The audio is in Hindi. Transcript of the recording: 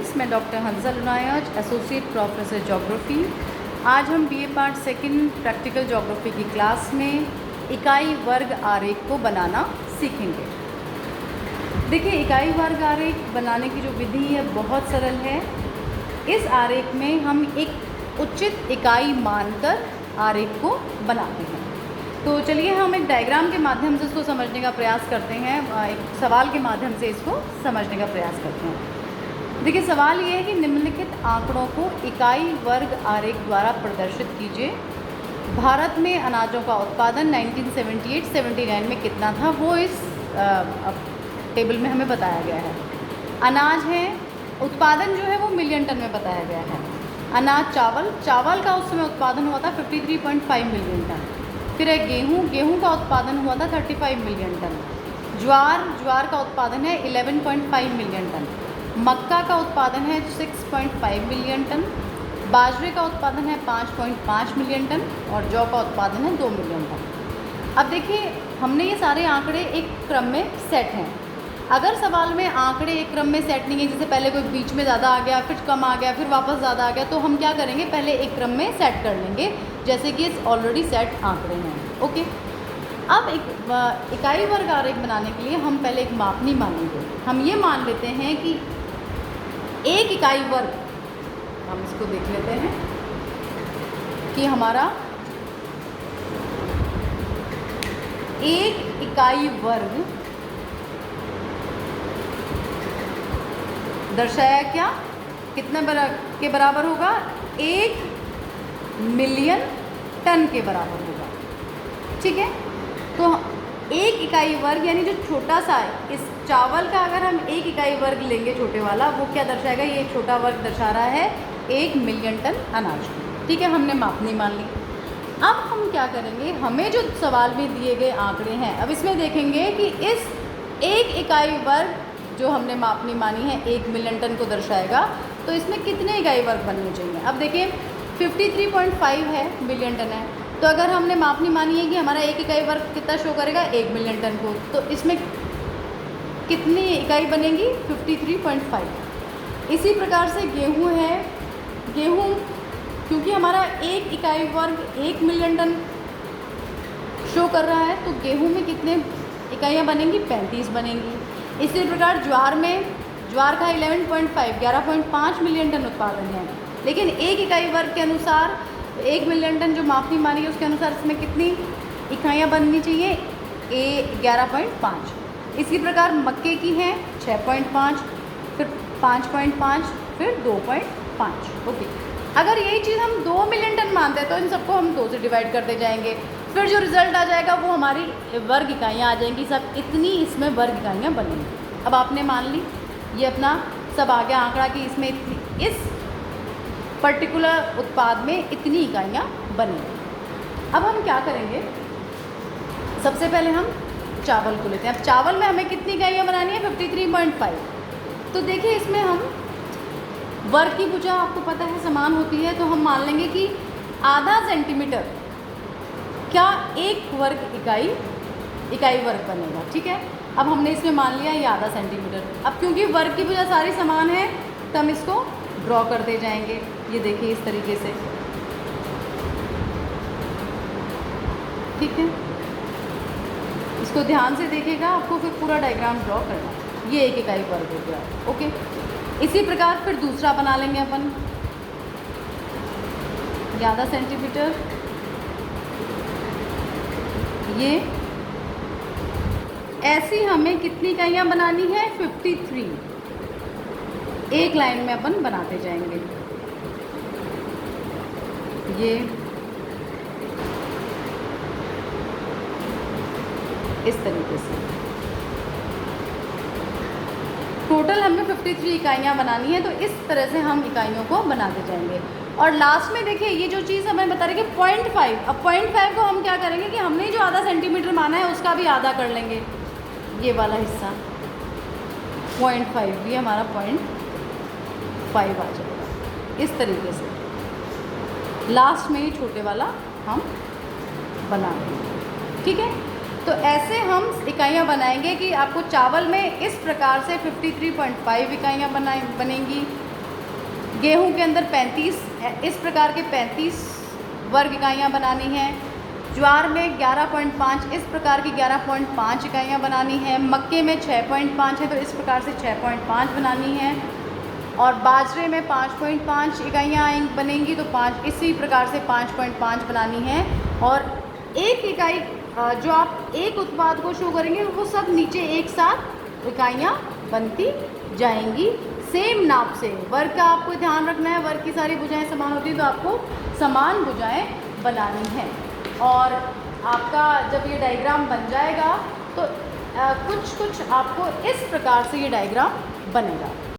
स्टूडेंट्स, मैं डॉक्टर हंसा लुनायज, एसोसिएट प्रोफेसर ज्योग्राफी। आज हम BA part second practical geography की क्लास में इकाई वर्ग आरेख को बनाना सीखेंगे। देखिए, इकाई वर्ग आरेख बनाने की जो विधि है बहुत सरल है। इस आरेख में हम एक उचित इकाई मानकर आरेख को बनाते हैं। तो चलिए हम एक डायग्राम के माध्यम से इसको समझने का प्रयास करते हैं, एक सवाल के माध्यम से इसको समझने का प्रयास करते हैं। देखिए, सवाल ये है कि निम्नलिखित आंकड़ों को इकाई वर्ग आरेख द्वारा प्रदर्शित कीजिए। भारत में अनाजों का उत्पादन 1978-79 में कितना था, वो इस टेबल में हमें बताया गया है। अनाज है, उत्पादन जो है वो मिलियन टन में बताया गया है। अनाज चावल का उस समय उत्पादन हुआ था 53.5 मिलियन टन। फिर है गेहूँ का उत्पादन हुआ था 35 मिलियन टन। ज्वार का उत्पादन है 11.5 मिलियन टन। मक्का का उत्पादन है 6.5 मिलियन टन। बाजरे का उत्पादन है 5.5 मिलियन टन और जौ का उत्पादन है 2 मिलियन टन। अब देखिए, हमने ये सारे आंकड़े एक क्रम में सेट हैं। अगर सवाल में आंकड़े एक क्रम में सेट नहीं है, जैसे पहले कोई बीच में ज़्यादा आ गया, फिर कम आ गया, फिर वापस ज़्यादा आ गया, तो हम क्या करेंगे, पहले एक क्रम में सेट कर लेंगे, जैसे कि ऑलरेडी सेट आंकड़े हैं। ओके, अब एक इकाई वर्ग आरेख बनाने के लिए हम पहले एक मापनी मानेंगे। हम ये मान लेते हैं कि एक इकाई वर्ग, हम इसको देख लेते हैं कि हमारा एक इकाई वर्ग दर्शाया क्या, कितने के बराबर होगा, 1 मिलियन टन के बराबर होगा। ठीक है, तो एक इकाई वर्ग यानी जो छोटा सा है, इस चावल का अगर हम एक इकाई वर्ग लेंगे छोटे वाला, वो क्या दर्शाएगा, ये छोटा वर्ग दर्शा रहा है 1 मिलियन टन अनाज। ठीक है, हमने मापनी मान ली। अब हम क्या करेंगे, हमें जो सवाल में दिए गए आंकड़े हैं, अब इसमें देखेंगे कि इस एक इकाई वर्ग जो हमने मापनी मानी है 1 मिलियन टन को दर्शाएगा, तो इसमें कितने इकाई वर्ग बनने चाहिए। अब देखिए 53.5 है, मिलियन टन है, तो अगर हमने मापनी मानी है कि हमारा एक इकाई वर्ग कितना शो करेगा, 1 मिलियन टन को, तो इसमें कितनी इकाई बनेगी, 53.5। इसी प्रकार से गेहूँ है, गेहूँ क्योंकि हमारा एक इकाई वर्ग 1 मिलियन टन शो कर रहा है, तो गेहूँ में कितने इकाइयाँ बनेंगी, 35 बनेंगी। इसी प्रकार ज्वार का 11.5 मिलियन टन उत्पादन है, लेकिन एक इकाई वर्ग के अनुसार 1 मिलियन टन जो मापनी मानी है उसके अनुसार इसमें कितनी इकाइयाँ बननी चाहिए, 11.5। इसी प्रकार मक्के की हैं 6.5, फिर 5.5, फिर 2.5। ओके, अगर यही चीज़ हम 2 मिलियन टन मानते हैं तो इन सबको हम 2 से डिवाइड करते जाएंगे, फिर जो रिज़ल्ट आ जाएगा वो हमारी वर्ग इकाइयाँ आ जाएंगी, सब इतनी इसमें वर्ग इकाइयाँ बनेंगी। अब आपने मान ली, ये अपना सब आ गया आंकड़ा कि इसमें इस पर्टिकुलर उत्पाद में इतनी इकाइयाँ बनेंगी। अब हम क्या करेंगे, सबसे पहले हम चावल को लेते हैं। अब चावल में हमें कितनी इकाइयाँ बनानी है, 53.5। तो देखिए, इसमें हम वर्ग की भुजा आपको पता है समान होती है, तो हम मान लेंगे कि आधा सेंटीमीटर क्या एक वर्ग इकाई वर्ग बनेगा। ठीक है, अब हमने इसमें मान लिया ये आधा सेंटीमीटर। अब क्योंकि वर्ग की भुजा सारी समान है, तो हम इसको ड्रॉ करते जाएंगे। ये देखिए इस तरीके से, ठीक है, इसको ध्यान से देखिएगा, आपको फिर पूरा डायग्राम ड्रॉ करना है। ये एक इकाई वर्ग हो गया। ओके, इसी प्रकार फिर दूसरा बना लेंगे अपन, ये आधा सेंटीमीटर, ये ऐसी हमें कितनी इकाइयाँ बनानी है, 53। एक लाइन में अपन बनाते जाएंगे। ये इस तरीके से टोटल हमें 53 इकाइयाँ बनानी है, तो इस तरह से हम इकाइयों को बनाते जाएंगे। और लास्ट में देखिए, ये जो चीज़ हमें बता रही है 0.5, अब 0.5 को हम क्या करेंगे कि हमने जो आधा सेंटीमीटर माना है उसका भी आधा कर लेंगे, ये वाला हिस्सा 0.5 भी हमारा 0.5 आ जाएगा। इस तरीके से लास्ट में ही छोटे वाला हम बना लेंगे। ठीक है, तो ऐसे हम इकाइयाँ बनाएंगे कि आपको चावल में इस प्रकार से 53.5 इकाइयाँ बनेंगी, गेहूं के अंदर 35 इस प्रकार के 35 वर्ग इकाइयाँ बनानी हैं। ज्वार में 11.5 इस प्रकार की 11.5 इकाइयाँ बनानी है। मक्के में 6.5 है तो इस प्रकार से 6.5 बनानी है। और बाजरे में 5.5 इकाइयाँ बनेंगी तो 5 इसी प्रकार से 5.5 बनानी है। और एक इकाई जो आप एक उत्पाद को शो करेंगे वो सब नीचे एक साथ इकाइयाँ बनती जाएंगी सेम नाप से। वर्ग का आपको ध्यान रखना है, वर्ग की सारी भुजाएं समान होती हैं तो आपको समान भुजाएं बनानी हैं। और आपका जब ये डायग्राम बन जाएगा तो कुछ आपको इस प्रकार से ये डायग्राम बनेगा।